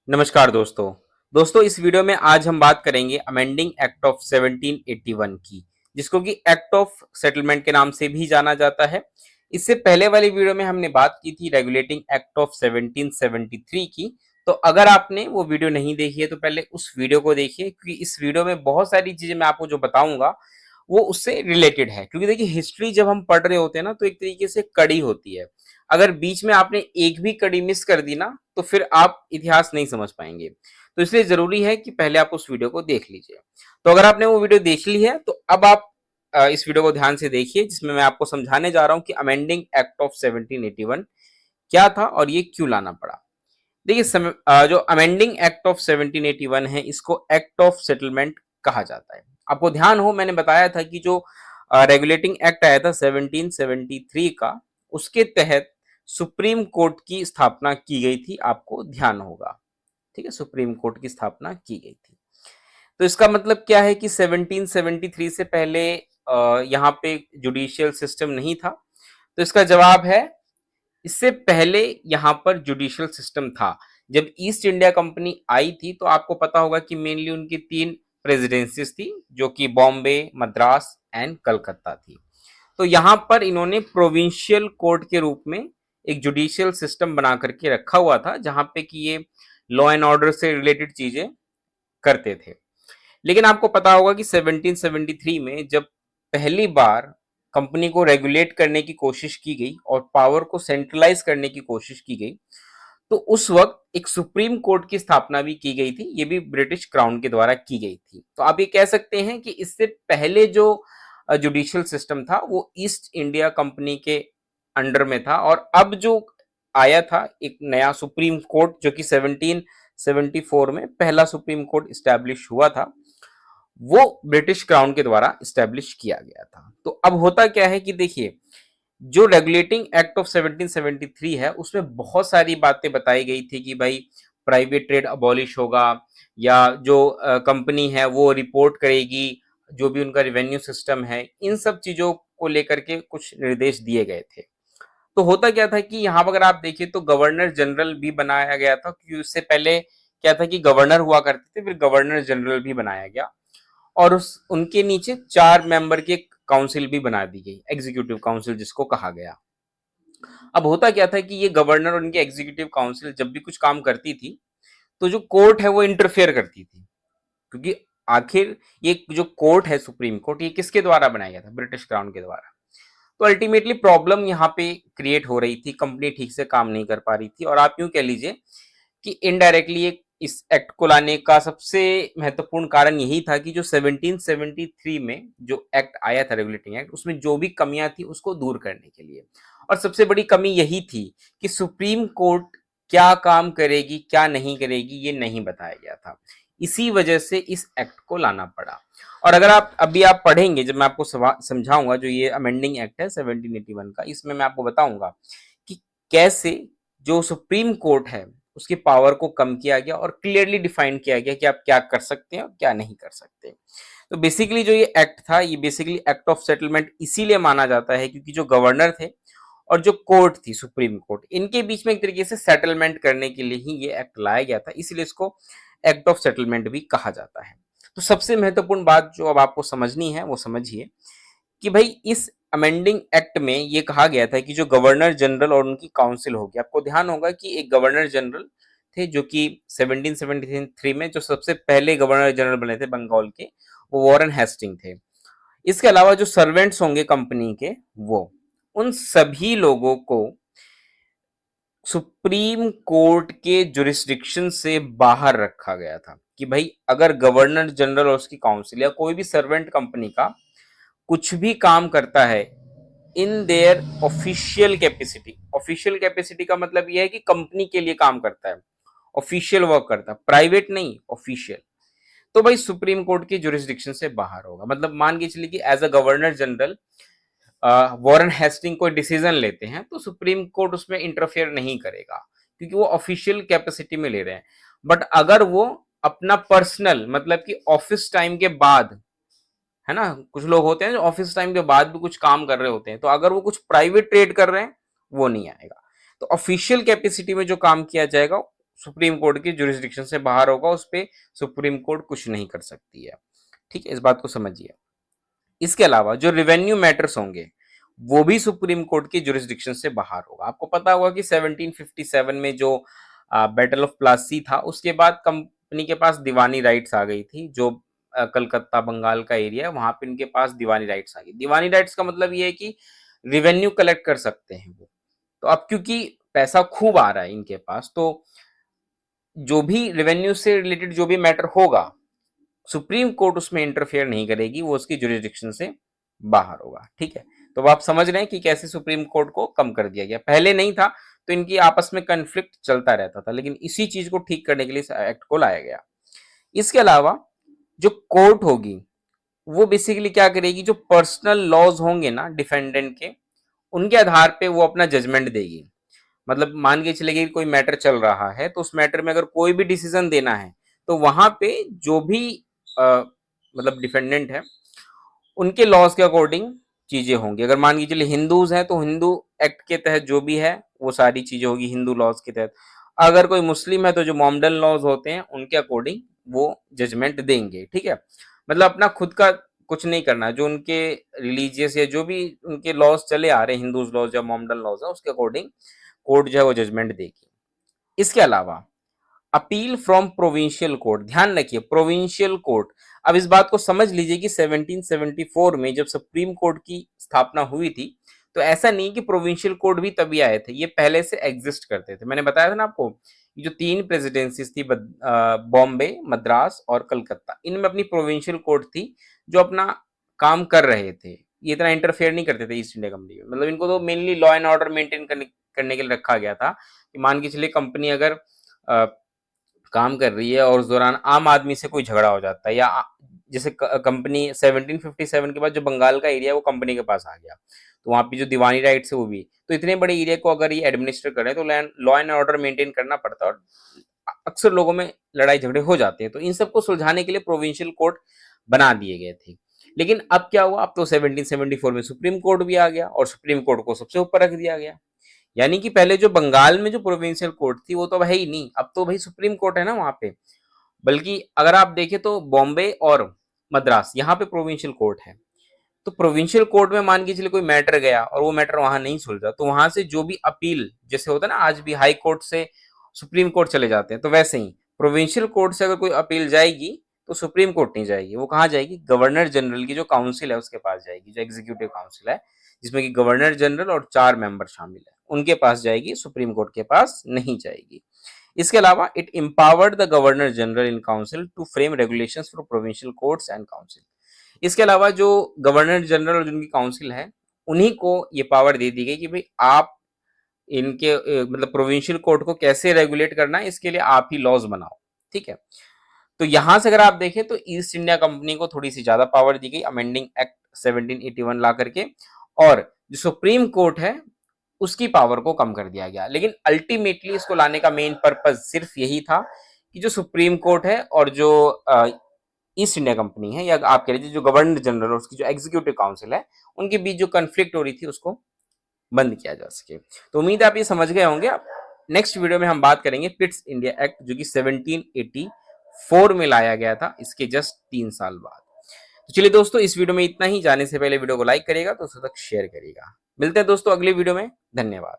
नमस्कार दोस्तों। इस वीडियो में आज हम बात करेंगे अमेंडिंग एक्ट ऑफ 1781 की, जिसको कि एक्ट ऑफ सेटलमेंट के नाम से भी जाना जाता है। इससे पहले वाली वीडियो में हमने बात की थी रेगुलेटिंग एक्ट ऑफ 1773 की। तो अगर आपने वो वीडियो नहीं देखी है तो पहले उस वीडियो को देखिए, क्योंकि इस वीडियो में बहुत सारी चीजें मैं आपको जो बताऊंगा वो उससे रिलेटेड है। क्योंकि देखिए, हिस्ट्री जब हम पढ़ रहे होते हैं ना, तो एक तरीके से कड़ी होती है। अगर बीच में आपने एक भी कड़ी मिस कर दी ना, तो फिर आप इतिहास नहीं समझ पाएंगे। तो इसलिए जरूरी है कि पहले आप उस वीडियो को देख लीजिए। तो अगर आपने वो वीडियो देख ली है तो अब आप इस वीडियो को ध्यान से देखिए, जिसमें मैं आपको समझाने जा रहा हूं कि अमेंडिंग एक्ट ऑफ 1781 क्या था और ये क्यों लाना पड़ा। देखिए, जो अमेंडिंग एक्ट ऑफ 1781 है, इसको एक्ट ऑफ सेटलमेंट कहा जाता है। आपको ध्यान हो, मैंने बताया था कि जो रेगुलेटिंग एक्ट आया था 1773 का, उसके तहत सुप्रीम कोर्ट की स्थापना की गई थी। आपको ध्यान होगा, ठीक है, सुप्रीम कोर्ट की स्थापना की गई थी। तो इसका मतलब क्या है कि 1773 से पहले यहाँ पे जुडिशियल सिस्टम नहीं था। तो इसका जवाब है, इससे पहले यहाँ पर जुडिशियल सिस्टम था। जब ईस्ट इंडिया कंपनी आई थी तो आपको पता होगा कि मेनली उनकी तीन प्रेसिडेंसीज थी, जो कि बॉम्बे, मद्रास एंड कलकत्ता थी। तो यहाँ पर इन्होंने प्रोविंशियल कोर्ट के रूप में एक जुडिशियल सिस्टम बना करके रखा हुआ था, जहां पे कि ये लॉ एंड ऑर्डर से रिलेटेड चीजें करते थे। लेकिन आपको पता होगा कि 1773 में जब पहली बार कंपनी को रेगुलेट करने की कोशिश की गई और पावर को सेंट्रलाइज करने की कोशिश की गई, तो उस वक्त एक सुप्रीम कोर्ट की स्थापना भी की गई थी। ये भी ब्रिटिश क्राउन के द्वारा की गई थी। तो आप ये कह सकते हैं कि इससे पहले जो जुडिशियल सिस्टम था वो ईस्ट इंडिया कंपनी के अंडर में था, और अब जो आया था एक नया सुप्रीम कोर्ट, जो कि 1774 में पहला सुप्रीम कोर्ट इस्टेब्लिश हुआ था, वो ब्रिटिश क्राउन के द्वारा इस्टेब्लिश किया गया था। तो अब होता क्या है कि देखिए, जो रेगुलेटिंग एक्ट ऑफ 1773 है, उसमें बहुत सारी बातें बताई गई थी कि भाई प्राइवेट ट्रेड अबॉलिश होगा, या जो कंपनी है वो रिपोर्ट करेगी जो भी उनका रेवेन्यू सिस्टम है। इन सब चीजों को लेकर के कुछ निर्देश दिए गए थे। तो होता क्या था कि यहाँ पर अगर आप देखिए तो गवर्नर जनरल भी बनाया गया था, क्योंकि उससे पहले क्या था कि गवर्नर हुआ करते थे, फिर गवर्नर जनरल भी बनाया गया, और उस उनके नीचे 4 मेंबर की काउंसिल भी बना दी गई, एग्जीक्यूटिव काउंसिल जिसको कहा गया। अब होता क्या था कि ये गवर्नर और उनकी एग्जीक्यूटिव काउंसिल जब भी कुछ काम करती थी, तो जो कोर्ट है वो इंटरफेयर करती थी। क्योंकि आखिर ये जो कोर्ट है, सुप्रीम कोर्ट, ये किसके द्वारा बनाया गया था? ब्रिटिश क्राउन के द्वारा। तो अल्टीमेटली प्रॉब्लम यहाँ पे क्रिएट हो रही थी, कंपनी ठीक से काम नहीं कर पा रही थी। और आप यूं कह लीजिए कि इनडायरेक्टली एक इस एक्ट को लाने का सबसे महत्वपूर्ण कारण यही था कि जो 1773 में जो एक्ट आया था, रेगुलेटिंग एक्ट, उसमें जो भी कमियां थी उसको दूर करने के लिए। और सबसे बड़ी कमी यही थी कि सुप्रीम कोर्ट क्या काम करेगी क्या नहीं करेगी ये नहीं बताया गया था। इसी वजह से इस एक्ट को लाना पड़ा। और अगर आप अभी आप पढ़ेंगे, जब मैं आपको समझाऊंगा जो ये अमेंडिंग एक्ट है 1781 का, इसमें मैं आपको बताऊंगा कि कैसे जो सुप्रीम कोर्ट है उसकी पावर को कम किया गया और क्लियरली डिफाइन किया गया कि आप क्या कर सकते हैं और क्या नहीं कर सकते। तो बेसिकली जो ये एक्ट था, ये बेसिकली एक्ट ऑफ सेटलमेंट इसीलिए माना जाता है क्योंकि जो गवर्नर थे और जो कोर्ट थी, सुप्रीम कोर्ट, इनके बीच में एक तरीके से सेटलमेंट करने के लिए ही ये एक्ट लाया गया था, इसलिए इसको एक्ट ऑफ सेटलमेंट भी कहा जाता है। तो सबसे महत्वपूर्ण बात जो अब आपको समझनी है वो समझिए कि भाई इस अमेंडिंग एक्ट में ये कहा गया था कि जो गवर्नर जनरल और उनकी काउंसिल होगी, आपको ध्यान होगा कि एक गवर्नर जनरल थे जो कि 1773 में जो सबसे पहले गवर्नर जनरल बने थे बंगाल के, वो वॉरेन हेस्टिंग थे। इसके अलावा जो सर्वेंट्स होंगे कंपनी के, वो उन सभी लोगों को सुप्रीम कोर्ट के जुरिस्डिक्शन से बाहर रखा गया था कि भाई अगर गवर्नर जनरल और उसकी काउंसिल या कोई भी सर्वेंट कंपनी का कुछ भी काम करता है in their official capacity, official capacity का मतलब यह है कि कंपनी के लिए काम करता है, ऑफिशियल वर्क करता है, प्राइवेट नहीं, ऑफिशियल, तो भाई सुप्रीम कोर्ट की जुरिस्डिक्शन से बाहर होगा। मतलब मान के चलिए कि as a governor general Warren Hasting कोई डिसीजन लेते हैं तो सुप्रीम कोर्ट उसमें इंटरफेयर नहीं करेगा, क्योंकि वो ऑफिशियल कैपेसिटी में ले रहे हैं। बट अगर वो अपना पर्सनल, मतलब कि ऑफिस टाइम के बाद, है ना, कुछ लोग होते हैं जो ऑफिस टाइम के बाद भी कुछ काम कर रहे होते हैं, तो अगर वो कुछ प्राइवेट ट्रेड कर रहे हैं वो नहीं आएगा। तो ऑफिशियल कैपेसिटी में जो काम किया जाएगा सुप्रीम कोर्ट की जुरिस्डिक्शन से बाहर होगा, उस पे सुप्रीम कोर्ट कुछ नहीं कर सकती है। ठीक है, इस बात को समझिए। इसके अलावा जो रेवेन्यू मैटर्स होंगे वो भी सुप्रीम कोर्ट की जुरिस्डिक्शन से बाहर होगा। आपको पता होगा कि 1757 में जो बैटल ऑफ प्लासी था, उसके बाद कंपनी के पास दीवानी राइट्स आ गई थी। जो कलकत्ता बंगाल का एरिया है वहां पे इनके पास दीवानी राइट्स आ गई। दीवानी राइट्स का मतलब ये है कि रिवेन्यू कलेक्ट कर सकते हैं वो। तो अब क्योंकि पैसा खूब आ रहा है इनके पास, तो जो भी रेवेन्यू से रिलेटेड जो भी मैटर होगा, सुप्रीम कोर्ट उसमें इंटरफेयर नहीं करेगी, वो उसकी जुरिस्डिक्शन से बाहर होगा। ठीक है, तो अब आप समझ रहे हैं कि कैसे सुप्रीम कोर्ट को कम कर दिया गया। पहले नहीं था तो इनकी आपस में कन्फ्लिक्ट चलता रहता था, लेकिन इसी चीज को ठीक करने के लिए इस एक्ट को लाया गया। इसके अलावा जो कोर्ट होगी वो बेसिकली क्या करेगी, जो पर्सनल लॉज होंगे ना डिफेंडेंट के, उनके आधार पे वो अपना जजमेंट देगी। मतलब मान के चलेगी कोई मैटर चल रहा है, तो उस मैटर में अगर कोई भी डिसीजन देना है तो वहां पे जो भी मतलब डिफेंडेंट है उनके लॉज के अकॉर्डिंग चीजें होंगी। अगर मान के चलिए हिंदूज हैं तो हिंदू एक्ट के तहत जो भी है वो सारी चीजें होगी हिंदू लॉज के तहत। अगर कोई मुस्लिम है तो जो मोमडन लॉज होते हैं उनके अकॉर्डिंग वो जजमेंट देंगे। ठीक है, मतलब अपना खुद का कुछ नहीं करना, जो उनके रिलीजियस या जो भी उनके लॉज चले आ रहे हैं, हिंदूज लॉज या मोमडन लॉज है, उसके अकॉर्डिंग कोर्ट जो है वो जजमेंट देगी। इसके अलावा अपील फ्रॉम प्रोविंशियल कोर्ट, ध्यान रखिए प्रोविंशियल कोर्ट। अब इस बात को समझ लीजिए कि 1774 में जब सुप्रीम कोर्ट की स्थापना हुई थी, तो ऐसा नहीं कि प्रोविंशियल कोर्ट भी तभी आए थे, ये पहले से एग्जिस्ट करते थे। मैंने बताया था ना आपको, जो तीन प्रेसिडेंसीज थी, बॉम्बे, मद्रास और कलकत्ता, इनमें अपनी प्रोविंशियल कोर्ट थी जो अपना काम कर रहे थे। ये इतना इंटरफेयर नहीं करते थे ईस्ट इंडिया कंपनी में। मतलब इनको तो mainly law and order maintain करने के लिए रखा गया था कि मान के चलिए कंपनी अगर काम कर रही है और उस दौरान आम आदमी से कोई झगड़ा हो जाता है, या जैसे कंपनी 1757 के बाद जो बंगाल का एरिया है वो कंपनी के पास आ गया, तो वहां पे जो दीवानी राइट्स है वो भी, तो इतने बड़े एरिया को अगर ये एडमिनिस्टर कर रहे हैं तो लॉ एंड ऑर्डर मेंटेन करना पड़ता है, और अक्सर लोगों में लड़ाई झगड़े हो जाते हैं। तो इन सबको सुलझाने के लिए प्रोविंशियल कोर्ट बना दिए गए थे। लेकिन अब क्या हुआ, अब तो 1774 में सुप्रीम कोर्ट भी आ गया और सुप्रीम कोर्ट को सबसे ऊपर रख दिया गया। यानी कि पहले जो बंगाल में जो प्रोविंशियल कोर्ट थी वो तो है ही नहीं, अब तो भाई सुप्रीम कोर्ट है ना वहां पे। बल्कि अगर आप देखें तो बॉम्बे और मद्रास यहाँ पे प्रोविंशियल कोर्ट है। तो प्रोविंशियल कोर्ट में मान के चलिए कोई मैटर गया और वो मैटर वहां नहीं सुलझा, तो वहां से जो भी अपील, जैसे होता है ना आज भी हाई कोर्ट से सुप्रीम कोर्ट चले जाते हैं, तो वैसे ही प्रोविंशियल कोर्ट से अगर कोई अपील जाएगी तो सुप्रीम कोर्ट नहीं जाएगी, वो कहाँ जाएगी, गवर्नर जनरल की जो काउंसिल है उसके पास जाएगी, जो एग्जीक्यूटिव काउंसिल है जिसमें कि गवर्नर जनरल और 4 मेंबर शामिल है, उनके पास जाएगी, सुप्रीम कोर्ट के पास नहीं जाएगी। इसके अलावा it empowered the governor general in council to frame regulations for provincial courts and council. इसके अलावा जो गवर्नर जनरल और जिनकी काउंसिल है उन्हीं को ये पावर दे दी गई कि भाई आप इनके मतलब प्रोविंशियल कोर्ट को कैसे रेगुलेट करना है, इसके लिए आप ही लॉज बनाओ। ठीक है, तो यहां से अगर आप देखें तो ईस्ट इंडिया कंपनी को थोड़ी सी ज्यादा पावर दी गई अमेंडिंग एक्ट 1781 ला करके, और जो सुप्रीम कोर्ट है उसकी पावर को कम कर दिया गया। लेकिन अल्टीमेटली इसको लाने का मेन पर्पज सिर्फ यही था कि जो सुप्रीम कोर्ट है और जो ईस्ट इंडिया कंपनी है, या आप कह लीजिए जो गवर्नर जनरल और उसकी जो एग्जीक्यूटिव काउंसिल है, उनके बीच जो कंफ्लिक्ट हो रही थी उसको बंद किया जा सके। तो उम्मीद है आप ये समझ गए होंगे। नेक्स्ट वीडियो में हम बात करेंगे पिट्स इंडिया एक्ट, जो कि 1784 में लाया गया था, इसके जस्ट 3 साल बाद। तो चलिए दोस्तों, इस वीडियो में इतना ही। जाने से पहले वीडियो को लाइक करिएगा, तो उसके तक शेयर करिएगा। मिलते हैं दोस्तों अगली वीडियो में। धन्यवाद।